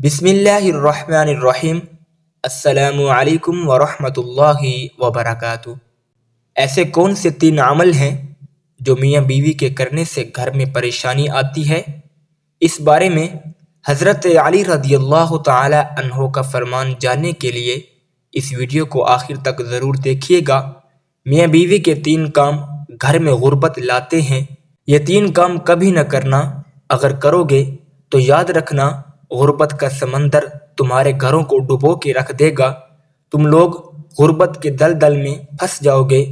بسم اللہ الرحمن الرحیم۔ السلام علیکم ورحمۃ اللہ وبرکاتہ۔ ایسے کون سے 3 عمل ہیں جو میاں بیوی کے کرنے سے گھر میں پریشانی آتی ہے؟ اس بارے میں حضرت علی رضی اللہ تعالی عنہ کا فرمان جاننے کے لیے اس ویڈیو کو آخر تک ضرور دیکھیے گا۔ میاں بیوی کے 3 کام گھر میں غربت لاتے ہیں۔ یہ 3 کام کبھی نہ کرنا، اگر کرو گے تو یاد رکھنا غربت کا سمندر تمہارے گھروں کو ڈبو کے رکھ دے گا۔ تم لوگ غربت کے دلدل میں پھنس جاؤ گے،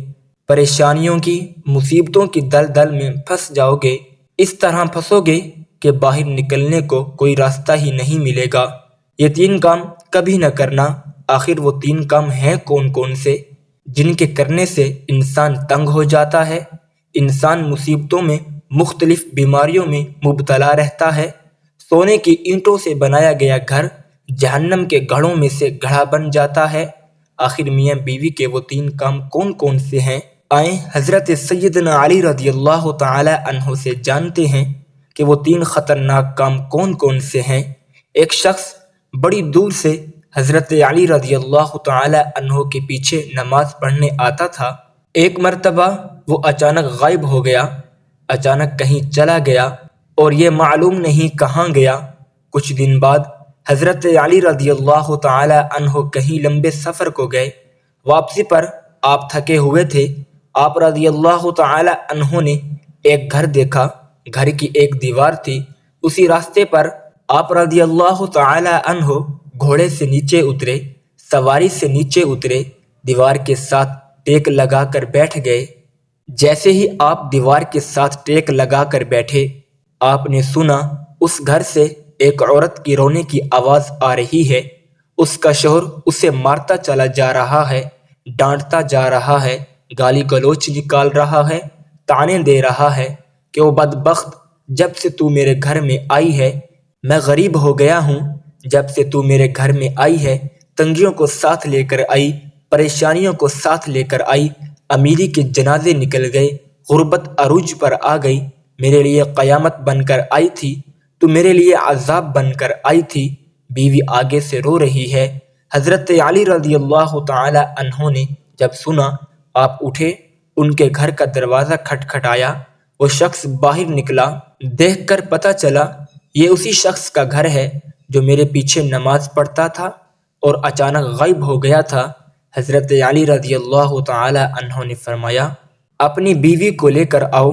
پریشانیوں کی، مصیبتوں کی دلدل میں پھنس جاؤ گے۔ اس طرح پھنسو گے کہ باہر نکلنے کو کوئی راستہ ہی نہیں ملے گا۔ یہ 3 کام کبھی نہ کرنا۔ آخر وہ 3 کام ہیں کون کون سے جن کے کرنے سے انسان تنگ ہو جاتا ہے، انسان مصیبتوں میں، مختلف بیماریوں میں مبتلا رہتا ہے۔ سونے کی اینٹوں سے بنایا گیا گھر جہنم کے گڑھوں میں سے گڑھا بن جاتا ہے۔ آخر میاں بیوی کے وہ 3 کام کون کون سے ہیں؟ آئیں حضرت سیدنا علی رضی اللہ تعالی عنہ سے جانتے ہیں کہ وہ 3 خطرناک کام کون کون سے ہیں۔ ایک شخص بڑی دور سے حضرت علی رضی اللہ تعالی عنہ کے پیچھے نماز پڑھنے آتا تھا۔ ایک مرتبہ وہ اچانک غائب ہو گیا، اچانک کہیں چلا گیا اور یہ معلوم نہیں کہاں گیا۔ کچھ دن بعد حضرت علی رضی اللہ تعالی عنہ کہیں لمبے سفر کو گئے۔ واپسی پر آپ تھکے ہوئے تھے۔ آپ رضی اللہ تعالی عنہ نے ایک گھر دیکھا۔ گھر کی ایک دیوار تھی۔ اسی راستے پر آپ رضی اللہ تعالی عنہ گھوڑے سے نیچے اترے، سواری سے نیچے اترے، دیوار کے ساتھ ٹیک لگا کر بیٹھ گئے۔ جیسے ہی آپ دیوار کے ساتھ ٹیک لگا کر بیٹھے، آپ نے سنا اس گھر سے ایک عورت کی رونے کی آواز آ رہی ہے۔ اس کا شوہر اسے مارتا چلا جا رہا ہے، ڈانٹتا جا رہا ہے، گالی گلوچ نکال رہا ہے، طعنے دے رہا ہے کہ وہ بدبخت، جب سے تو میرے گھر میں آئی ہے میں غریب ہو گیا ہوں۔ جب سے تو میرے گھر میں آئی ہے تنگیوں کو ساتھ لے کر آئی، پریشانیوں کو ساتھ لے کر آئی، امیری کے جنازے نکل گئے، غربت عروج پر آ گئی، میرے لیے قیامت بن کر آئی تھی، تو میرے لیے عذاب بن کر آئی تھی۔ بیوی آگے سے رو رہی ہے۔ حضرت علی رضی اللہ تعالی عنہ نے جب سنا، آپ اٹھے، ان کے گھر کا دروازہ کھٹکھٹایا۔ وہ شخص باہر نکلا۔ دیکھ کر پتہ چلا یہ اسی شخص کا گھر ہے جو میرے پیچھے نماز پڑھتا تھا اور اچانک غائب ہو گیا تھا۔ حضرت علی رضی اللہ تعالی عنہ نے فرمایا، اپنی بیوی کو لے کر آؤ۔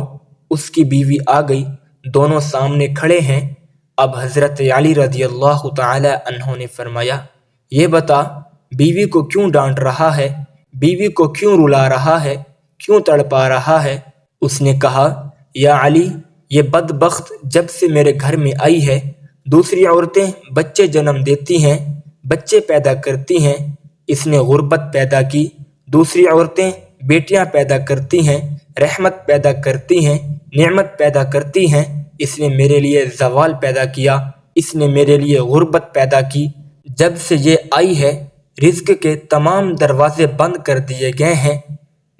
اس کی بیوی آ گئی، دونوں سامنے کھڑے ہیں۔ اب حضرت علی رضی اللہ تعالی عنہ نے فرمایا، یہ بتا بیوی کو کیوں ڈانٹ رہا ہے، بیوی کو کیوں رلا رہا ہے، کیوں تڑپا رہا ہے؟ اس نے کہا، یا علی، یہ بدبخت جب سے میرے گھر میں آئی ہے، دوسری عورتیں بچے جنم دیتی ہیں، بچے پیدا کرتی ہیں، اس نے غربت پیدا کی۔ دوسری عورتیں بیٹیاں پیدا کرتی ہیں، رحمت پیدا کرتی ہیں، نعمت پیدا کرتی ہیں، اس نے میرے لیے زوال پیدا کیا، اس نے میرے لیے غربت پیدا کی۔ جب سے یہ آئی ہے رزق کے تمام دروازے بند کر دیے گئے ہیں،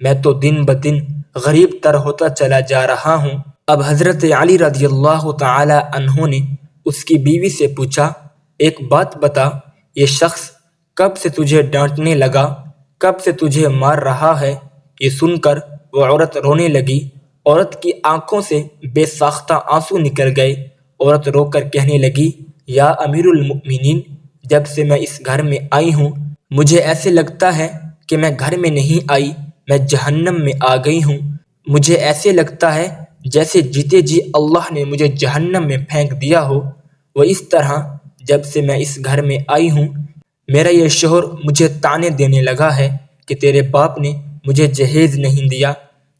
میں تو دن بدن غریب تر ہوتا چلا جا رہا ہوں۔ اب حضرت علی رضی اللہ تعالی عنہ نے اس کی بیوی سے پوچھا، ایک بات بتا، یہ شخص کب سے تجھے ڈانٹنے لگا، کب سے تجھے مار رہا ہے؟ یہ سن کر وہ عورت رونے لگی۔ عورت کی آنکھوں سے بے ساختہ آنسو نکل گئے۔ عورت رو کر کہنے لگی، یا امیر المؤمنین، جب سے میں اس گھر میں آئی ہوں مجھے ایسے لگتا ہے کہ میں گھر میں نہیں آئی، میں جہنم میں آ گئی ہوں۔ مجھے ایسے لگتا ہے جیسے جیتے جی اللہ نے مجھے جہنم میں پھینک دیا ہو۔ وہ اس طرح جب سے میں اس گھر میں آئی ہوں میرا یہ شوہر مجھے طعنے دینے لگا ہے کہ تیرے باپ نے مجھے جہیز نہیں دیا،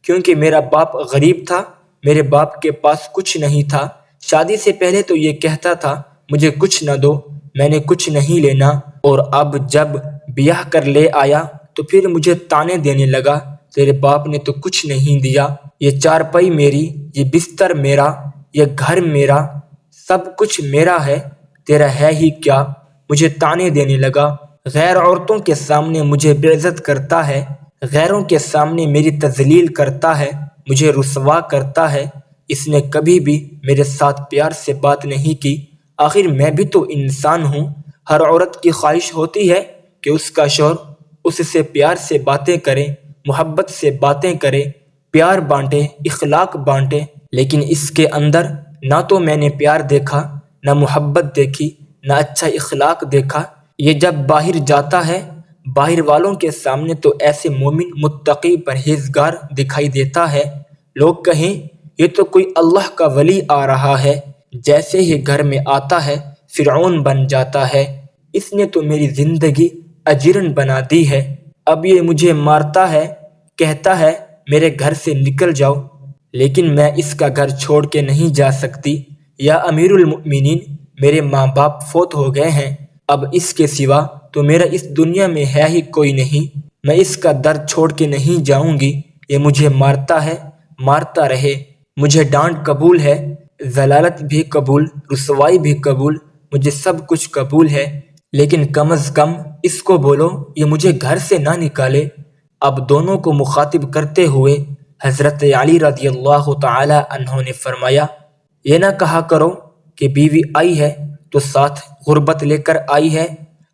کیونکہ میرا باپ غریب تھا، میرے باپ کے پاس کچھ نہیں تھا۔ شادی سے پہلے تو یہ کہتا تھا مجھے کچھ نہ دو، میں نے کچھ نہیں لینا، اور اب جب بیاہ کر لے آیا تو پھر مجھے طعنے دینے لگا، تیرے باپ نے تو کچھ نہیں دیا، یہ چارپائی میری، یہ بستر میرا، یہ گھر میرا، سب کچھ میرا ہے، تیرا ہے ہی کیا؟ مجھے طعنے دینے لگا، غیر عورتوں کے سامنے مجھے بے عزت کرتا ہے، غیروں کے سامنے میری تذلیل کرتا ہے، مجھے رسوا کرتا ہے۔ اس نے کبھی بھی میرے ساتھ پیار سے بات نہیں کی، آخر میں بھی تو انسان ہوں۔ ہر عورت کی خواہش ہوتی ہے کہ اس کا شوہر اس سے پیار سے باتیں کرے، محبت سے باتیں کرے، پیار بانٹے، اخلاق بانٹے، لیکن اس کے اندر نہ تو میں نے پیار دیکھا، نہ محبت دیکھی، نہ اچھا اخلاق دیکھا۔ یہ جب باہر جاتا ہے، باہر والوں کے سامنے تو ایسے مومن، متقی، پرہیزگار دکھائی دیتا ہے، لوگ کہیں یہ تو کوئی اللہ کا ولی آ رہا ہے، جیسے ہی گھر میں آتا ہے فرعون بن جاتا ہے۔ اس نے تو میری زندگی اجیرن بنا دی ہے، اب یہ مجھے مارتا ہے، کہتا ہے میرے گھر سے نکل جاؤ، لیکن میں اس کا گھر چھوڑ کے نہیں جا سکتی۔ یا امیر المؤمنین، میرے ماں باپ فوت ہو گئے ہیں، اب اس کے سوا تو میرا اس دنیا میں ہے ہی کوئی نہیں، میں اس کا در چھوڑ کے نہیں جاؤں گی۔ یہ مجھے مارتا ہے، مارتا رہے، مجھے ڈانٹ قبول ہے، ذلالت بھی قبول، رسوائی بھی قبول، مجھے سب کچھ قبول ہے، لیکن کم از کم اس کو بولو یہ مجھے گھر سے نہ نکالے۔ اب دونوں کو مخاطب کرتے ہوئے حضرت علی رضی اللہ تعالی عنہ نے فرمایا، یہ نہ کہا کرو کہ بیوی آئی ہے تو ساتھ غربت لے کر آئی ہے،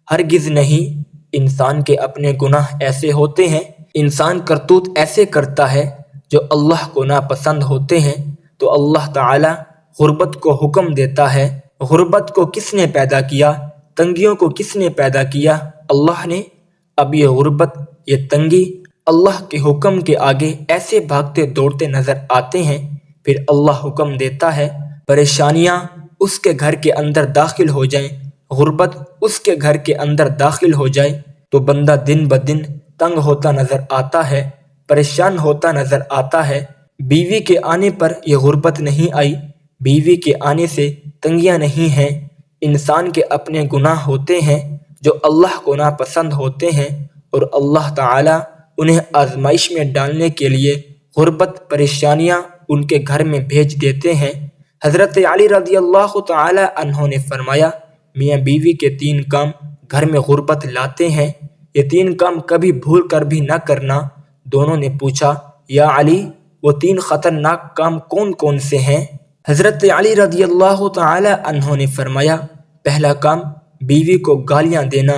ہرگز نہیں۔ انسان کے اپنے گناہ ایسے ہوتے ہیں، انسان کرتوت ایسے کرتا ہے جو اللہ کو ناپسند ہوتے ہیں، تو اللہ تعالی غربت کو حکم دیتا ہے۔ غربت کو کس نے پیدا کیا؟ تنگیوں کو کس نے پیدا کیا؟ اللہ نے۔ اب یہ غربت، یہ تنگی اللہ کے حکم کے آگے ایسے بھاگتے دوڑتے نظر آتے ہیں، پھر اللہ حکم دیتا ہے پریشانیاں اس کے گھر کے اندر داخل ہو جائیں، غربت اس کے گھر کے اندر داخل ہو جائے، تو بندہ دن بدن تنگ ہوتا نظر آتا ہے، پریشان ہوتا نظر آتا ہے۔ بیوی کے آنے پر یہ غربت نہیں آئی، بیوی کے آنے سے تنگیاں نہیں ہیں، انسان کے اپنے گناہ ہوتے ہیں جو اللہ کو ناپسند ہوتے ہیں، اور اللہ تعالیٰ انہیں آزمائش میں ڈالنے کے لیے غربت، پریشانیاں ان کے گھر میں بھیج دیتے ہیں۔ حضرت علی رضی اللہ تعالی عنہ نے فرمایا، میاں بیوی کے 3 کام گھر میں غربت لاتے ہیں، یہ 3 کام کبھی بھول کر بھی نہ کرنا۔ دونوں نے پوچھا، یا علی وہ 3 خطرناک کام کون کون سے ہیں؟ حضرت علی رضی اللہ تعالی عنہ نے فرمایا، پہلا کام بیوی کو گالیاں دینا۔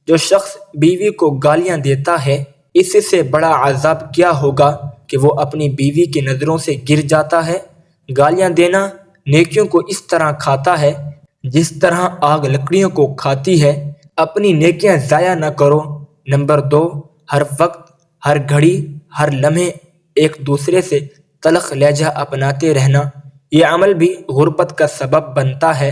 جو شخص بیوی کو گالیاں دیتا ہے، اس سے بڑا عذاب کیا ہوگا کہ وہ اپنی بیوی کی نظروں سے گر جاتا ہے۔ گالیاں دینا نیکیوں کو اس طرح کھاتا ہے جس طرح آگ لکڑیوں کو کھاتی ہے۔ اپنی نیکیاں ضائع نہ کرو۔ نمبر 2، ہر وقت، ہر گھڑی، ہر لمحے ایک دوسرے سے تلخ لہجہ اپناتے رہنا، یہ عمل بھی غربت کا سبب بنتا ہے۔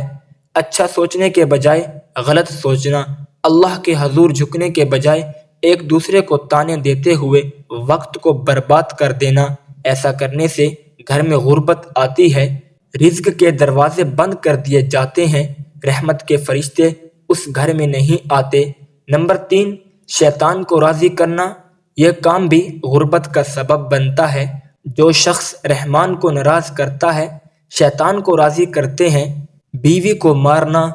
اچھا سوچنے کے بجائے غلط سوچنا، اللہ کے حضور جھکنے کے بجائے ایک دوسرے کو طعنے دیتے ہوئے وقت کو برباد کر دینا، ایسا کرنے سے گھر میں غربت آتی ہے، رزق کے دروازے بند کر دیے جاتے ہیں، رحمت کے فرشتے اس گھر میں نہیں آتے۔ نمبر 3، شیطان کو راضی کرنا، یہ کام بھی غربت کا سبب بنتا ہے۔ جو شخص رحمان کو ناراض کرتا ہے، شیطان کو راضی کرتے ہیں۔ بیوی کو مارنا،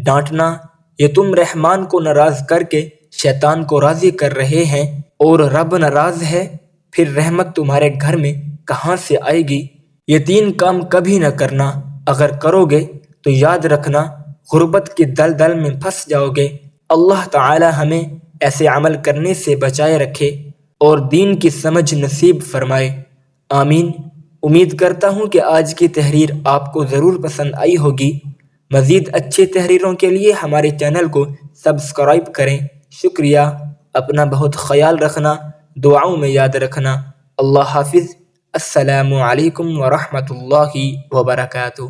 ڈانٹنا، یہ تم رحمان کو ناراض کر کے شیطان کو راضی کر رہے ہیں، اور رب ناراض ہے، پھر رحمت تمہارے گھر میں کہاں سے آئے گی؟ یہ 3 کام کبھی نہ کرنا، اگر کرو گے تو یاد رکھنا غربت کی دلدل میں پھنس جاؤ گے۔ اللہ تعالی ہمیں ایسے عمل کرنے سے بچائے رکھے اور دین کی سمجھ نصیب فرمائے، آمین۔ امید کرتا ہوں کہ آج کی تحریر آپ کو ضرور پسند آئی ہوگی۔ مزید اچھی تحریروں کے لیے ہمارے چینل کو سبسکرائب کریں۔ شکریہ۔ اپنا بہت خیال رکھنا، دعاؤں میں یاد رکھنا۔ اللہ حافظ۔ السلام علیکم ورحمۃ اللہ وبرکاتہ۔